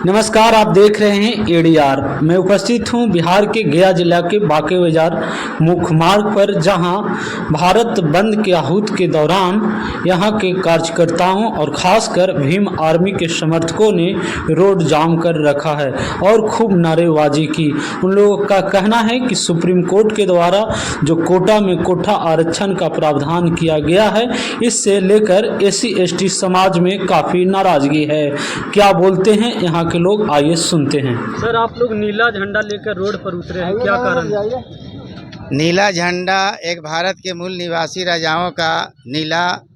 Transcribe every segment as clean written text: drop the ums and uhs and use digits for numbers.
नमस्कार, आप देख रहे हैं एडीआर। मैं उपस्थित हूं बिहार के गया जिला के बांके बाजार मुख्य मार्ग पर, जहां भारत बंद के आहूत के दौरान यहां के कार्यकर्ताओं और खासकर भीम आर्मी के समर्थकों ने रोड जाम कर रखा है और खूब नारेबाजी की। उन लोगों का कहना है कि सुप्रीम कोर्ट के द्वारा जो कोटा में कोठा आरक्षण का प्रावधान किया गया है, इससे लेकर SC/ST समाज में काफ़ी नाराजगी है। क्या बोलते हैं यहाँ के लोग, आइए सुनते हैं। सर, आप लोग नीला झंडा लेकर रोड पर उतरे हैं, क्या कारण है? नीला झंडा एक भारत के मूल निवासी राजाओं का नीला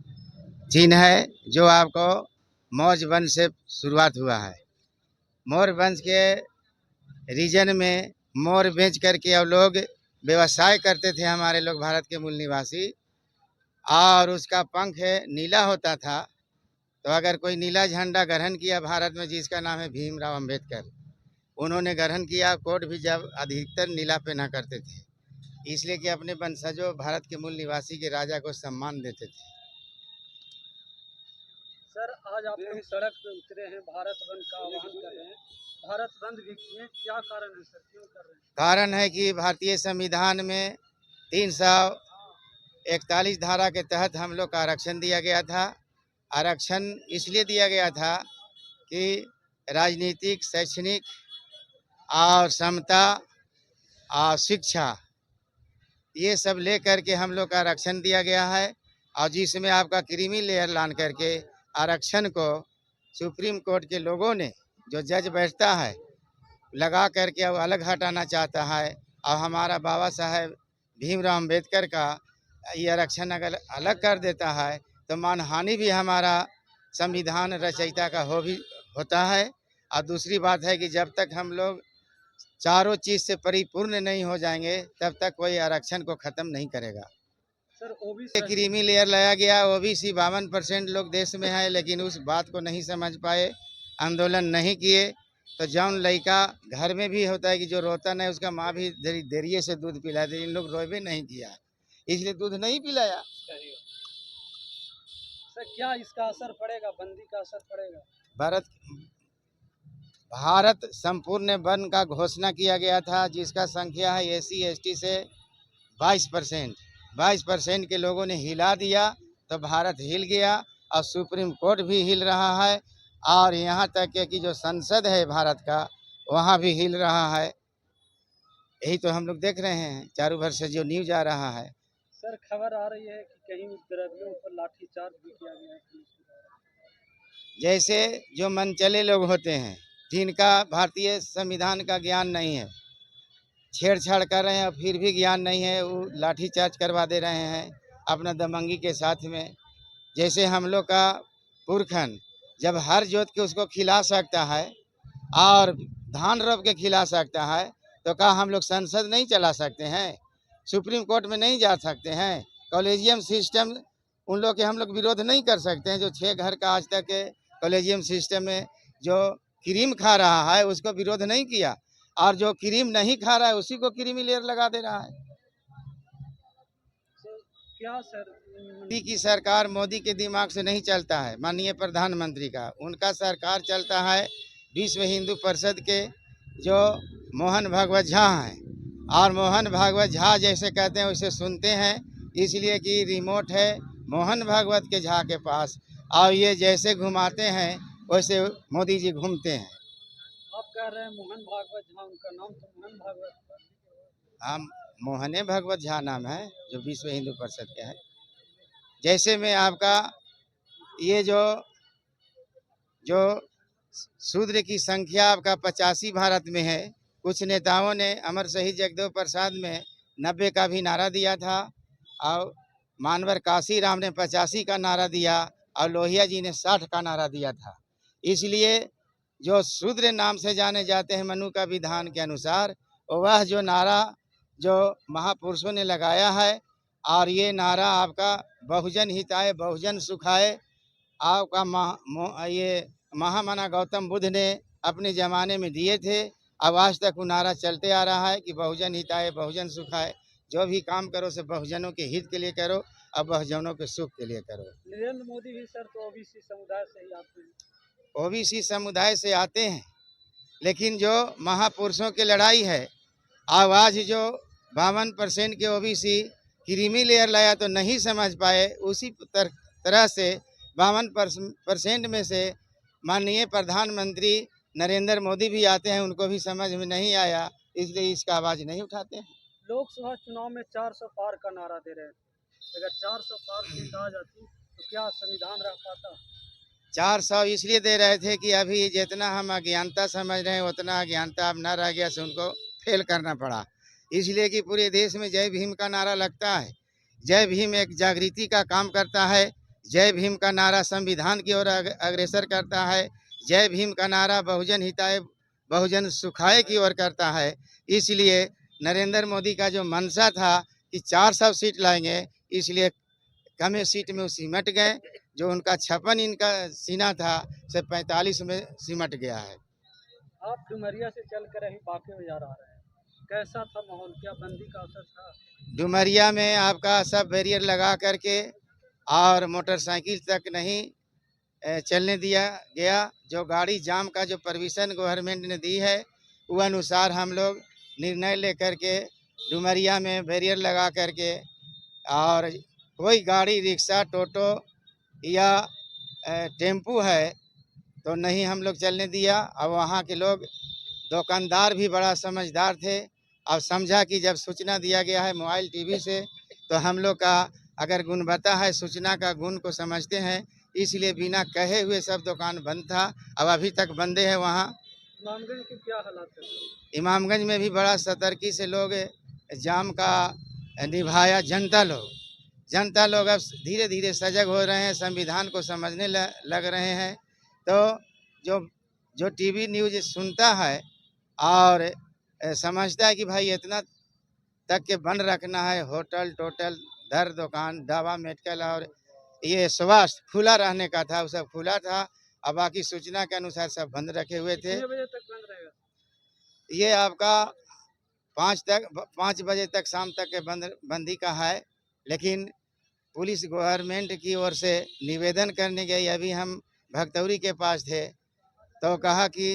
चिन्ह है, जो आपको मौर्य वंश से शुरुआत हुआ है। मौर्य वंश के रीजन में मौर्य बेच करके अब लोग व्यवसाय करते थे, हमारे लोग भारत के मूल निवासी, और उसका पंख नीला होता था। तो अगर कोई नीला झंडा ग्रहण किया भारत में, जिसका नाम है भीमराव अंबेडकर, उन्होंने ग्रहण किया। कोट भी जब अधिकतर नीला पहना करते थे, इसलिए कि अपने वंशजों भारत के मूल निवासी के राजा को सम्मान देते थे। सर, आज आप लोग सड़क पे उतरे हैं, भारत बंद का आह्वान कर रहे हैं। भारत बंद भी किए, क्या कारण है सर, क्यों कर रहे हैं? कारण है कि भारतीय संविधान में 341 धारा के तहत हम लोग का आरक्षण दिया गया था। आरक्षण इसलिए दिया गया था कि राजनीतिक, शैक्षणिक और समता और शिक्षा, ये सब ले करके हम लोग का आरक्षण दिया गया है। और जिसमें आपका क्रीमी लेयर लान करके आरक्षण को सुप्रीम कोर्ट के लोगों ने, जो जज बैठता है, लगा करके अब अलग हटाना चाहता है। और हमारा बाबा साहेब भीमराव अम्बेडकर का ये आरक्षण अगर अलग कर देता है तो मानहानि भी हमारा संविधान रचयिता का होता है। और दूसरी बात है कि जब तक हम लोग चारों चीज़ से परिपूर्ण नहीं हो जाएंगे, तब तक कोई आरक्षण को ख़त्म नहीं करेगा। सर, ओबीसी क्रीमी लेयर लाया गया। OBC 52% लोग देश में है, लेकिन उस बात को नहीं समझ पाए, आंदोलन नहीं किए। तो जौन लड़का घर में भी होता है कि जो रोता नहीं, उसका माँ भी देरिये से दूध पिलाती, इन लोग रोबे नहीं किया, इसलिए दूध नहीं पिलाया। सर, क्या इसका असर पड़ेगा, बंदी का असर पड़ेगा? भारत संपूर्ण बंद का घोषणा किया गया था, जिसका संख्या है SC/ST से 22% के लोगों ने हिला दिया, तो भारत हिल गया। और सुप्रीम कोर्ट भी हिल रहा है, और यहाँ तक कि जो संसद है भारत का, वहाँ भी हिल रहा है। यही तो हम लोग देख रहे हैं, चारों भर से जो न्यूज आ रहा है। सर, खबर आ रही है कि कहीं उपद्रवियों पर लाठीचार्ज भी किया गया है पुलिस द्वारा। जैसे जो मनचले लोग होते हैं, जिनका भारतीय संविधान का ज्ञान नहीं है, छेड़छाड़ कर रहे हैं, फिर भी ज्ञान नहीं है, वो लाठीचार्ज करवा दे रहे हैं अपना दबंगी के साथ में। जैसे हम लोग का पुरखन जब हर जोत के उसको खिला सकता है और धान रोप के खिला सकता है, तो क्या हम लोग संसद नहीं चला सकते हैं? सुप्रीम कोर्ट में नहीं जा सकते हैं? कॉलेजियम सिस्टम उन लोग के हम लोग विरोध नहीं कर सकते हैं? जो 6 घर का आज तक के कॉलेजियम सिस्टम में जो क्रीम खा रहा है, उसको विरोध नहीं किया, और जो क्रीम नहीं खा रहा है उसी को क्रीमी लेयर लगा दे रहा है। क्या सर, मोदी की सरकार मोदी के दिमाग से नहीं चलता है, माननीय प्रधानमंत्री का, उनका सरकार चलता है विश्व हिंदू परिषद के जो मोहन भागवत झा हैं। और मोहन भागवत झा जैसे कहते हैं वैसे सुनते हैं, इसलिए कि रिमोट है मोहन भागवत के झा के पास, और ये जैसे घुमाते हैं वैसे मोदी जी घूमते हैं। आप कह रहे हैं मोहन भागवत झा, उनका नाम तो मोहन भागवत। हम मोहने भागवत झा नाम है, जो विश्व हिंदू परिषद के हैं। जैसे में आपका ये जो शूद्र की संख्या आपका 85 भारत में है, कुछ नेताओं ने अमर शहीद जगदेव प्रसाद में 90 का भी नारा दिया था, और मानवर काशी राम ने 85 का नारा दिया, और लोहिया जी ने 60 का नारा दिया था। इसलिए जो शूद्र नाम से जाने जाते हैं मनु का विधान के अनुसार, वह जो नारा जो महापुरुषों ने लगाया है, और ये नारा आपका बहुजन हिताय बहुजन सुखाय, आपका ये महामना गौतम बुद्ध ने अपने ज़माने में दिए थे। अब आज तक वो नारा चलते आ रहा है कि बहुजन हिताय बहुजन सुखाय, जो भी काम करो से बहुजनों के हित के लिए करो और बहुजनों के सुख के लिए करो। नरेंद्र मोदी भी सर तो OBC समुदाय से ही आते हैं। OBC समुदाय से आते हैं, लेकिन जो महापुरुषों की लड़ाई है, आवाज़ जो 52% के ओबीसी क्रीमी लेयर लाया तो नहीं समझ पाए, उसी तरह से 52% में से माननीय प्रधानमंत्री नरेंद्र मोदी भी आते हैं, उनको भी समझ में नहीं आया, इसलिए इसका आवाज़ नहीं उठाते हैं। लोकसभा चुनाव में 400 पार का नारा दे रहे थे, अगर 400 पार सीट आ जाती तो क्या संविधान रह पाता? 400 इसलिए दे रहे थे कि अभी जितना हम अज्ञानता समझ रहे हैं उतना अज्ञानता अब न रह गया, से उनको फेल करना पड़ा। इसलिए कि पूरे देश में जय भीम का नारा लगता है। जय भीम एक जागृति का काम करता है। जय भीम का नारा संविधान की ओर अग्रसर करता है। जय भीम का नारा बहुजन हिताय बहुजन सुखाय की ओर करता है। इसलिए नरेंद्र मोदी का जो मंशा था कि 400 सीट लाएंगे, इसलिए कम सीट में वो सिमट गए। जो उनका 56 इनका सीना था, से 45 में सिमट गया है। आप डुमरिया से चल कर ही बाकी बाजार आ रहे हैं, कैसा था माहौल, क्या बंदी का असर था? डुमरिया में आपका सब बैरियर लगा करके और मोटरसाइकिल तक नहीं चलने दिया गया। जो गाड़ी जाम का जो परमिशन गवर्नमेंट ने दी है, वो अनुसार हम लोग निर्णय लेकर के डुमरिया में बैरियर लगा करके, और कोई गाड़ी रिक्शा टोटो या टेम्पू है तो नहीं हम लोग चलने दिया। अब वहाँ के लोग दुकानदार भी बड़ा समझदार थे। अब समझा कि जब सूचना दिया गया है मोबाइल टीवी से, तो हम लोग का अगर गुणवत्ता है, सूचना का गुण को समझते हैं, इसलिए बिना कहे हुए सब दुकान बंद था। अब अभी तक बंदे हैं वहाँ। इमामगंज के क्या हालात है? इमामगंज में भी बड़ा सतर्की से लोग जाम का निभाया। जनता लोग अब धीरे धीरे सजग हो रहे हैं, संविधान को समझने लग रहे हैं। तो जो टीवी न्यूज़ सुनता है और समझता है कि भाई इतना तक के बंद रखना है, होटल टोटल दर दुकान दवा मेडिकल और ये स्वास्थ्य खुला रहने का था, वो सब खुला था। अब बाकी सूचना के अनुसार सब बंद रखे हुए थे। कितने बजे तक बंद रहेगा? ये आपका 5 बजे तक शाम तक के बंदी का है। लेकिन पुलिस गवर्नमेंट की ओर से निवेदन करने गई, अभी हम भगतौरी के पास थे तो कहा कि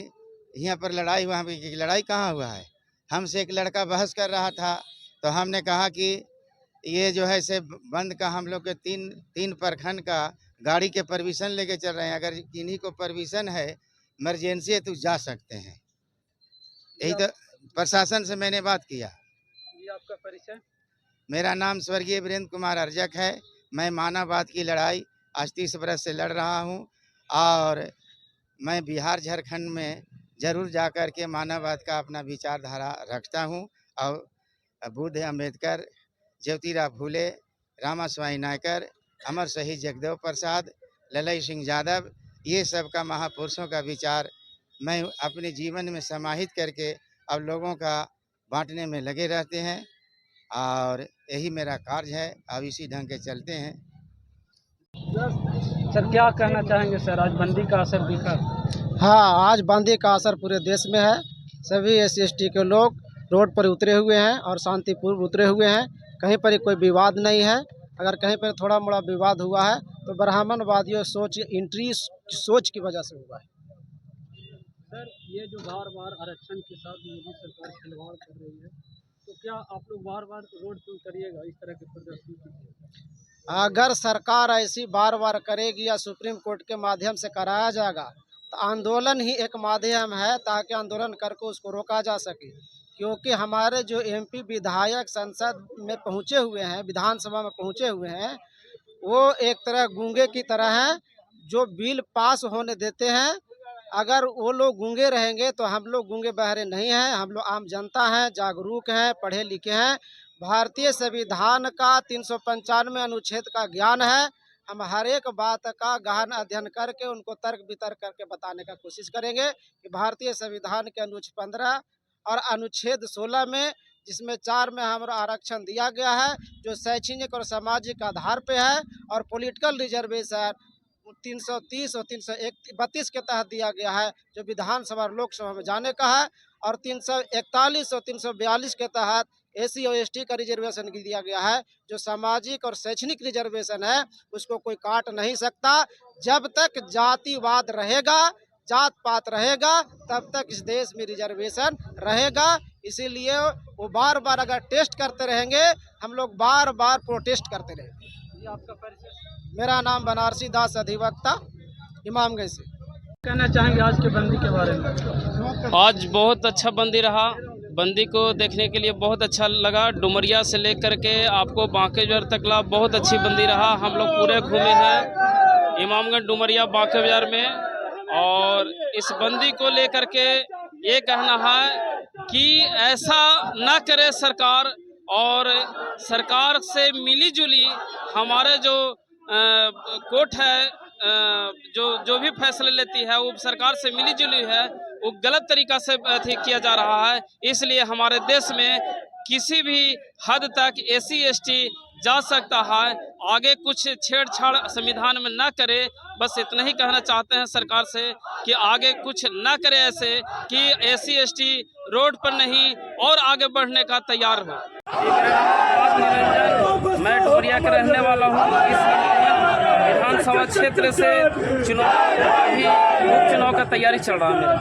यहाँ पर लड़ाई हुआ। कि लड़ाई कहाँ हुआ है? हमसे एक लड़का बहस कर रहा था, तो हमने कहा कि ये जो है से बंद का हम लोग के तीन प्रखंड का गाड़ी के परमिशन लेके चल रहे हैं, अगर किन्हीं को परमिशन है, इमरजेंसी है तो जा सकते हैं। यही तो प्रशासन से मैंने बात किया। ये आपका परिचय? मेरा नाम स्वर्गीय वीरेंद्र कुमार अर्जक है। मैं मानववाद की लड़ाई आज 30 बरस से लड़ रहा हूँ, और मैं बिहार झारखंड में ज़रूर जाकर के मानववाद का अपना विचारधारा रखता हूँ। और बुद्ध अम्बेडकर, ज्योतिराव फूले, रामास्वामी नायकर, अमर शहीद जगदेव प्रसाद, ललई सिंह यादव, ये सब का महापुरुषों का विचार मैं अपने जीवन में समाहित करके अब लोगों का बांटने में लगे रहते हैं, और यही मेरा कार्य है। अब इसी ढंग के चलते हैं। सर क्या कहना चाहेंगे सर, आज बंदी का असर दिखा? हाँ, आज बंदी का असर पूरे देश में है। सभी SC/ST के लोग रोड पर उतरे हुए हैं और शांतिपूर्व उतरे हुए हैं। कहीं पर कोई विवाद नहीं है। अगर कहीं पर थोड़ा मोड़ा विवाद हुआ है तो ब्राह्मणवादियों सोच की वजह से हुआ है। सर ये जो बार बार आरक्षण के साथ मोदी सरकार खिलवाड़ कर रही है, तो क्या आप लोग बार बार रोड पे उतरिएगा, इस तरह के प्रदर्शन कीजिएगा? अगर सरकार ऐसी बार बार करेगी या सुप्रीम कोर्ट के माध्यम से कराया जाएगा, तो आंदोलन ही एक माध्यम है ताकि आंदोलन करके उसको रोका जा सके। क्योंकि हमारे जो MP विधायक संसद में पहुँचे हुए हैं, विधानसभा में पहुँचे हुए हैं, वो एक तरह गूंगे की तरह हैं, जो बिल पास होने देते हैं। अगर वो लोग गूंगे रहेंगे तो हम लोग गूंगे बहरे नहीं हैं। हम लोग आम जनता हैं, जागरूक हैं, पढ़े लिखे हैं। भारतीय संविधान का 395 अनुच्छेद का ज्ञान है। हम हर एक बात का गहन अध्ययन करके उनको तर्क वितर्क करके बताने का कोशिश करेंगे कि भारतीय संविधान के अनुच्छेद 15 और अनुच्छेद 16 में, जिसमें 4 में हमारा आरक्षण दिया गया है, जो शैक्षणिक और सामाजिक आधार पे है, और पॉलिटिकल रिजर्वेशन 330 और 332 के तहत दिया गया है, जो विधानसभा और लोकसभा में जाने का है, और 341 और 342 के तहत SC और ST का रिजर्वेशन दिया गया है। जो सामाजिक और शैक्षणिक रिजर्वेशन है, उसको कोई काट नहीं सकता। जब तक जातिवाद रहेगा, जात पात रहेगा तब तक इस देश में रिजर्वेशन रहेगा। इसीलिए वो बार बार अगर टेस्ट करते रहेंगे, हम लोग बार बार प्रोटेस्ट करते रहेंगे। ये आपका परिचय मेरा नाम बनारसी दास अधिवक्ता इमामगंज से। कहना चाहेंगे आज के बंदी के बारे में? आज बहुत अच्छा बंदी रहा। बंदी को देखने के लिए बहुत अच्छा लगा। डुमरिया से लेकर के आपको बांके-बाजार तकला बहुत अच्छी बंदी रहा। हम लोग पूरे घूमे हैं इमामगंज, डुमरिया, बांके बाजार में। और इस बंदी को लेकर के ये कहना है कि ऐसा ना करे सरकार, और सरकार से मिली जुली हमारे जो कोर्ट है, जो भी फैसले लेती है वो सरकार से मिली जुली है, वो गलत तरीका से किया जा रहा है। इसलिए हमारे देश में किसी भी हद तक SC ST जा सकता है। आगे कुछ छेड़छाड़ संविधान में ना करे, बस इतना ही कहना चाहते हैं सरकार से कि आगे कुछ ना करे ऐसे कि SC ST रोड पर नहीं और आगे बढ़ने का तैयार हो। मैं डुमरिया का रहने वाला हूँ। इस विधानसभा क्षेत्र से उपचुनाव का तैयारी चल रहा है मेरा।